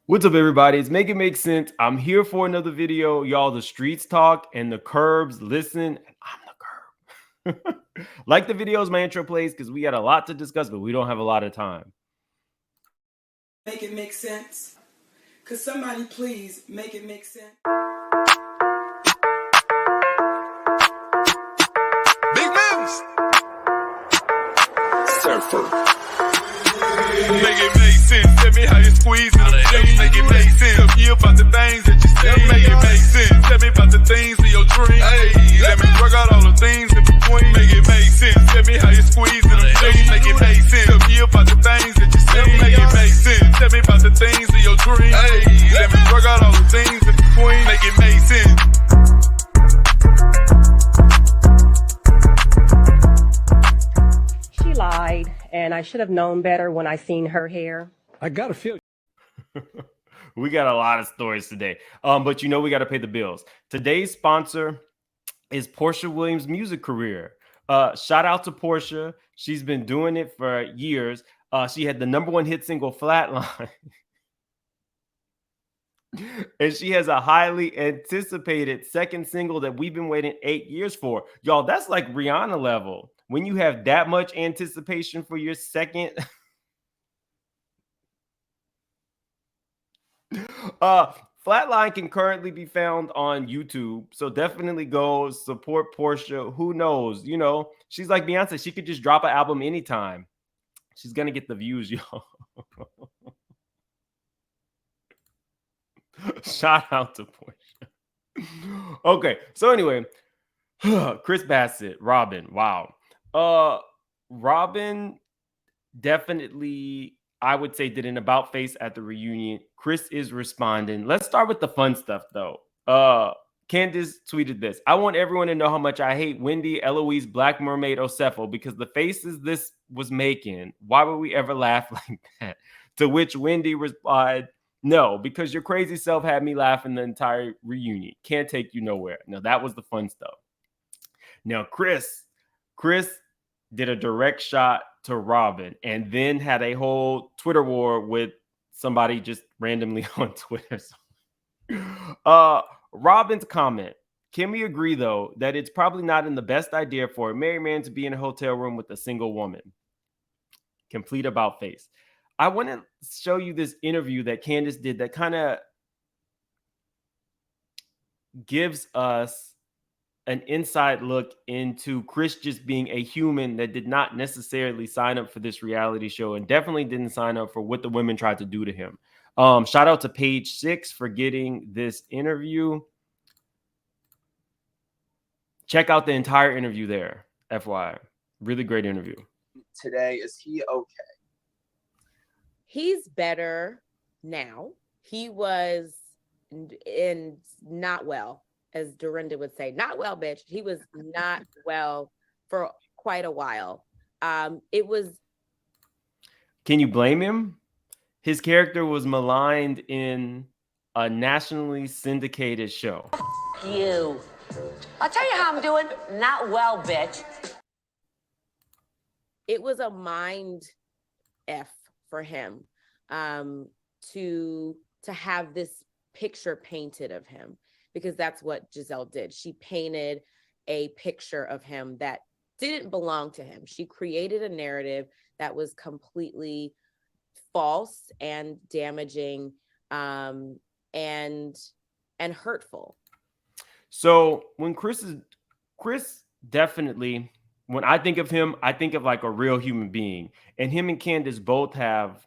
What's up, everybody? It's Make It Make Sense. I'm here for another video. Y'all, the streets talk and the curbs listen. And I'm the curb. Like the videos my intro plays because we got a lot to discuss, but we don't have a lot of time. Make it make sense. Could somebody please make it make sense? Big moves. Surfer. Make it make sense. Tell me how you squeeze it. Make it make sense. Tell me about the things that you see. Make it make sense. Tell me about the things of your dream. Hey, let me work out all the things in between. Make it make sense. Tell me how you squeeze it. Make it make sense. Tell me about the things that you see. Make it make sense. Tell me about the things of your dream. Hey, let me work out all the things in between. Make it make sense. She lied, and I should have known better when I seen her hair. I gotta feel We got a lot of stories today, but we got to pay the bills. Today's sponsor is Porsha Williams' music career. Shout out to Porsha. She's been doing it for years. She had the #1 hit single, Flatline. And she has a highly anticipated second single that we've been waiting 8 years for. Y'all, that's like Rihanna level. When you have that much anticipation for your second. Flatline can currently be found on YouTube. So definitely go support Porsha. Who knows? She's like Beyonce. She could just drop an album anytime. She's going to get the views, y'all. Shout out to Porsha. Okay, so anyway, Chris Bassett, Robyn. Wow. Robyn definitely, I would say, did an about face at the reunion. Chris is responding. Let's start with the fun stuff, though. Candace tweeted this. I want everyone to know how much I hate Wendy, Eloise, Black Mermaid, Ocepho because the faces this was making. Why would we ever laugh like that? To which Wendy replied, no, because your crazy self had me laughing the entire reunion. Can't take you nowhere. Now, that was the fun stuff. Now, Chris did a direct shot to Robyn and then had a whole Twitter war with somebody just randomly on Twitter. Robyn's comment. Can we agree, though, that it's probably not in the best idea for a married man to be in a hotel room with a single woman? Complete about face. I want to show you this interview that Candace did that kind of gives us an inside look into Chris just being a human that did not necessarily sign up for this reality show and definitely didn't sign up for what the women tried to do to him. Shout out to Page 6 for getting this interview. Check out the entire interview there, FYI. Really great interview. Today, is he okay? He's better now. He was in not well, as Dorinda would say. Not well, bitch. He was not well for quite a while. Can you blame him? His character was maligned in a nationally syndicated show. You. I'll tell you how I'm doing. Not well, bitch. It was a mind F for him to have this picture painted of him, because that's what Giselle did. She painted a picture of him that didn't belong to him. She created a narrative that was completely false and damaging and hurtful. So when Chris definitely, when I think of him, I think of like a real human being, and him and Candace both have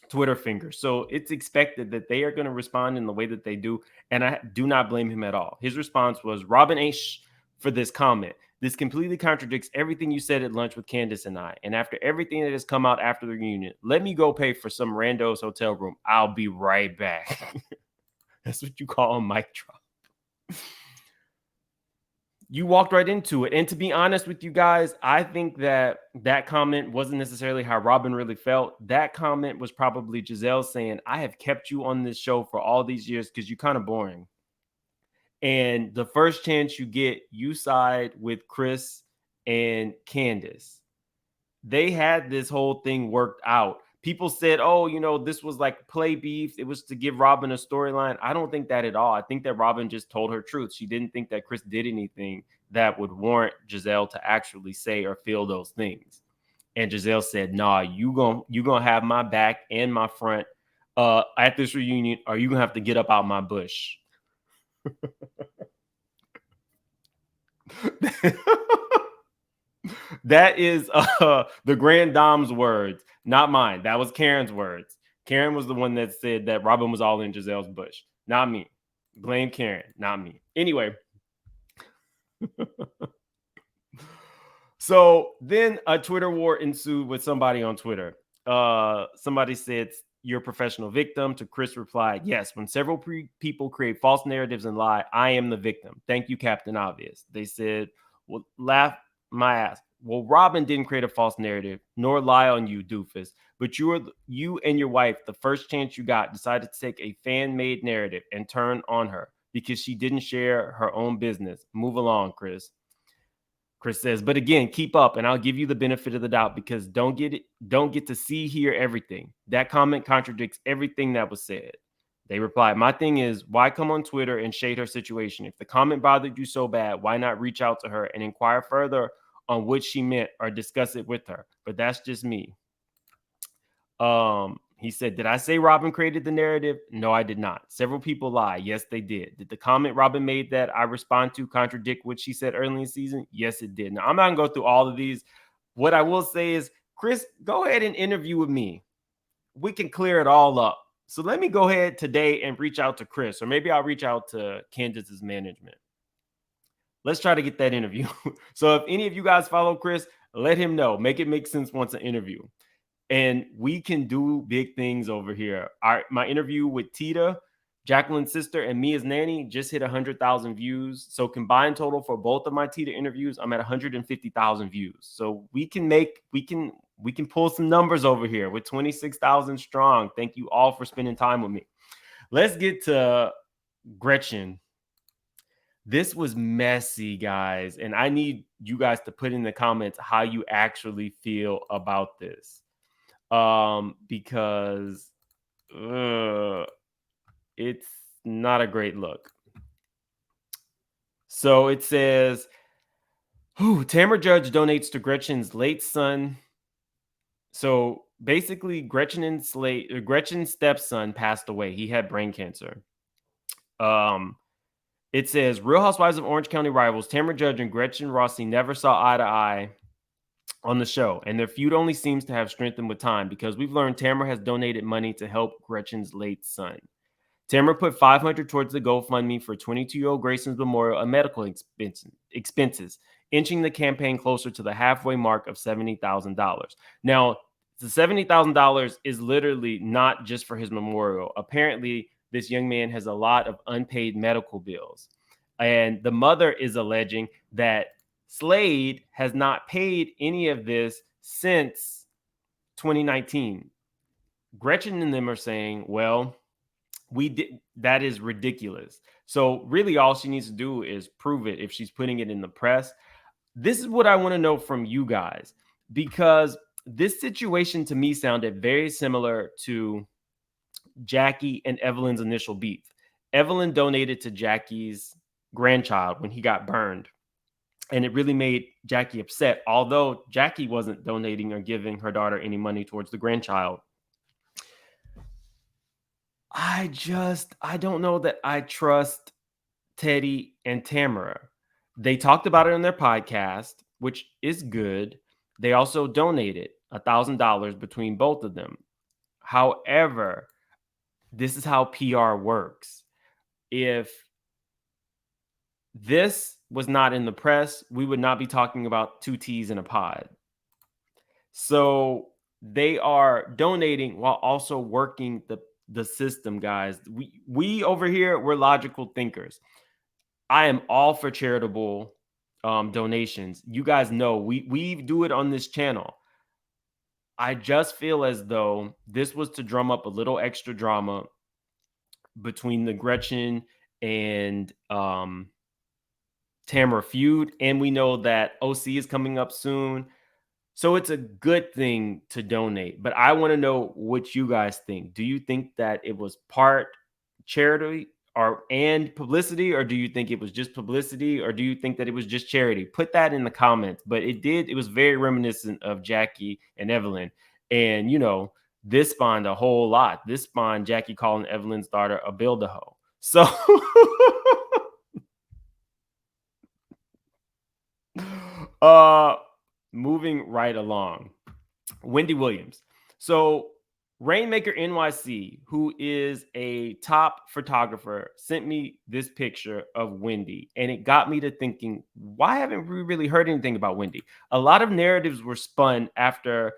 Twitter fingers. So it's expected that they are going to respond in the way that they do. And I do not blame him at all. His response was, Robyn ain't for this comment. This completely contradicts everything you said at lunch with Candace and I. And after everything that has come out after the reunion, let me go pay for some rando's hotel room. I'll be right back. That's what you call a mic drop. You walked right into it. And to be honest with you guys, I think that comment wasn't necessarily how Robyn really felt. That comment was probably Giselle saying, I have kept you on this show for all these years because you're kind of boring. And the first chance you get, you side with Chris and Candace. They had this whole thing worked out, people said, oh, you know, this was like play beef. It was to give Robyn a storyline. I don't think that at all. I think that Robyn just told her truth. She didn't think that Chris did anything that would warrant Giselle to actually say or feel those things. And Giselle said, nah, you gonna have my back and my front at this reunion, or you gonna have to get up out my bush. That is the Grand Dame's words, not mine. That was Karen's words. Karen was the one that said that Robyn was all in Giselle's bush, not me. Blame Karen, not me. Anyway. So then a Twitter war ensued with somebody on Twitter. Somebody said, you're a professional victim. To Chris replied, yes, when several people create false narratives and lie, I am the victim. Thank you, Captain Obvious. They said, well, laugh my ass. Well, Robyn didn't create a false narrative, nor lie on you, doofus. But you and your wife, the first chance you got, decided to take a fan-made narrative and turn on her because she didn't share her own business. Move along, Chris. Chris says, but again, keep up, and I'll give you the benefit of the doubt because don't get to see, hear everything. That comment contradicts everything that was said. They replied, my thing is, why come on Twitter and shade her situation? If the comment bothered you so bad, why not reach out to her and inquire further on what she meant or discuss it with her? But that's just me. He said, did I say Robyn created the narrative? No, I did not. Several people lie. Yes, they did. Did the comment Robyn made that I respond to contradict what she said early in the season? Yes, it did. Now, I'm not going to go through all of these. What I will say is, Chris, go ahead and interview with me. We can clear it all up. So let me go ahead today and reach out to Chris, or maybe I'll reach out to Candace's management. Let's try to get that interview. So if any of you guys follow Chris, let him know. Make it make sense once an interview. And we can do big things over here. My interview with Tita, Jacqueline's sister, and me as nanny just hit 100,000 views. So combined total for both of my Tita interviews, I'm at 150,000 views. So we can pull some numbers over here with 26,000 strong. Thank you all for spending time with me. Let's get to Gretchen. This was messy, guys. And I need you guys to put in the comments how you actually feel about this. Because it's not a great look. So it says, Tamra Judge donates to Gretchen's late son. So basically, Gretchen's stepson passed away. He had brain cancer. It says, Real Housewives of Orange County rivals Tamra Judge and Gretchen Rossi never saw eye to eye on the show, and their feud only seems to have strengthened with time because we've learned Tamra has donated money to help Gretchen's late son. Tamra put $500 towards the GoFundMe for 22-year-old Grayson's memorial and medical expenses, inching the campaign closer to the halfway mark of $70,000. Now, the $70,000 is literally not just for his memorial. Apparently, this young man has a lot of unpaid medical bills, and the mother is alleging that Slade has not paid any of this since 2019. Gretchen and them are saying, well, that is ridiculous. So really all she needs to do is prove it if she's putting it in the press. This is what I want to know from you guys, because this situation to me sounded very similar to Jackie and Evelyn's initial beef. Evelyn donated to Jackie's grandchild when he got burned. And it really made Jackie upset, although Jackie wasn't donating or giving her daughter any money towards the grandchild. I don't know that I trust Teddy and Tamara. They talked about it on their podcast, which is good. They also donated $1,000 between both of them. However, this is how PR works. If this was not in the press, we would not be talking about two T's in a pod. So they are donating while also working the system, guys. We over here, we're logical thinkers. I am all for charitable donations. You guys know we do it on this channel. I just feel as though this was to drum up a little extra drama between the Gretchen and Tamara feud, and we know that OC is coming up soon. So it's a good thing to donate, but I want to know what you guys think. Do you think that it was part charity and publicity, or do you think it was just publicity, or do you think that it was just charity? Put that in the comments. But it was very reminiscent of Jackie and Evelyn. And this spawned a whole lot. This spawned Jackie calling Evelyn's daughter a build-a-hoe. So moving right along. Wendy Williams. So Rainmaker NYC, who is a top photographer, sent me this picture of Wendy, and it got me to thinking, why haven't we really heard anything about Wendy? A lot of narratives were spun after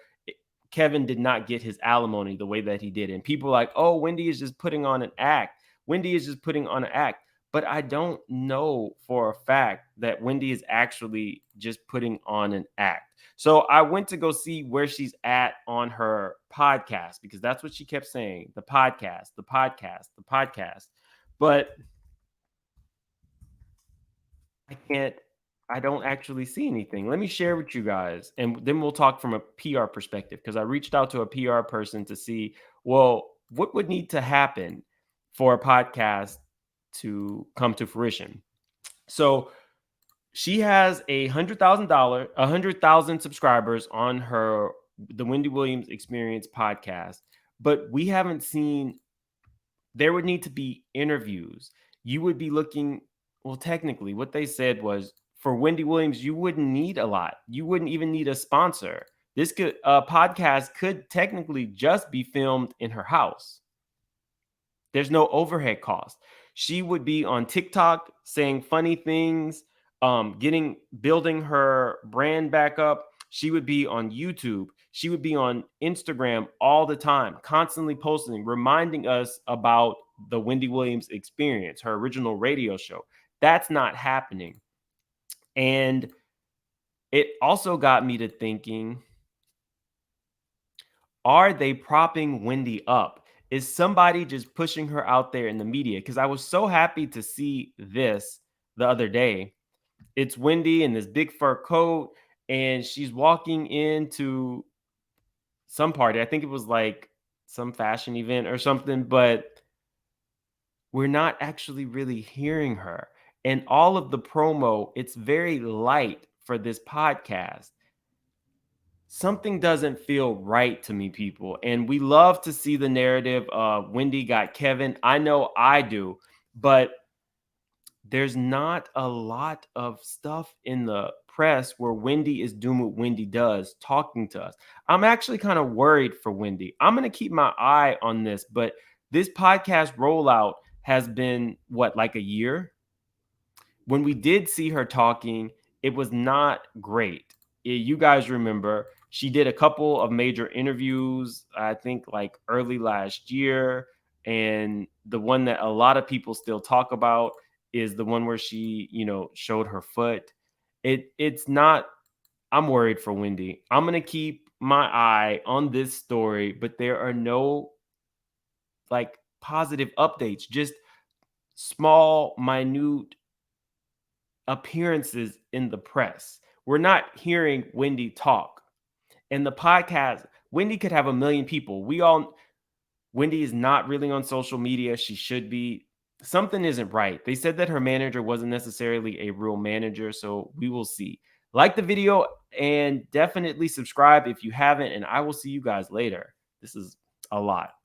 Kevin did not get his alimony the way that he did. And people were like, oh, Wendy is just putting on an act. Wendy is just putting on an act. But I don't know for a fact that Wendy is actually just putting on an act. So I went to go see where she's at on her podcast, because that's what she kept saying. The podcast, the podcast, the podcast. But I don't actually see anything. Let me share with you guys, and then we'll talk from a PR perspective, because I reached out to a PR person to see, well, what would need to happen for a podcast to come to fruition. So she has 100,000 subscribers on the Wendy Williams Experience podcast, but we haven't seen. There would need to be interviews. You would be looking. Well, technically, what they said was, for Wendy Williams, you wouldn't need a lot. You wouldn't even need a sponsor. This podcast could technically just be filmed in her house. There's no overhead cost. She would be on TikTok saying funny things, building her brand back up. She would be on YouTube. She would be on Instagram all the time, constantly posting, reminding us about the Wendy Williams Experience, her original radio show. That's not happening. And it also got me to thinking, are they propping Wendy up? Is somebody just pushing her out there in the media? Because I was so happy to see this the other day. It's Wendy in this big fur coat, and she's walking into some party. I think it was like some fashion event or something, but we're not actually really hearing her. And all of the promo, it's very light for this podcast. Something doesn't feel right to me, people. And we love to see the narrative of Wendy got Kevin. I know I do, but there's not a lot of stuff in the press where Wendy is doing what Wendy does, talking to us. I'm actually kind of worried for Wendy. I'm going to keep my eye on this, but this podcast rollout has been like a year. When we did see her talking, it was not great. You guys remember, she did a couple of major interviews, I think like early last year. And the one that a lot of people still talk about is the one where she, showed her foot. It's not, I'm worried for Wendy. I'm going to keep my eye on this story, but there are no positive updates, just small, minute appearances in the press. We're not hearing Wendy talk. And the podcast, Wendy could have 1 million people. Wendy is not really on social media. She should be. Something isn't right. They said that her manager wasn't necessarily a real manager, so we will see. Like the video and definitely subscribe if you haven't, and I will see you guys later. This is a lot.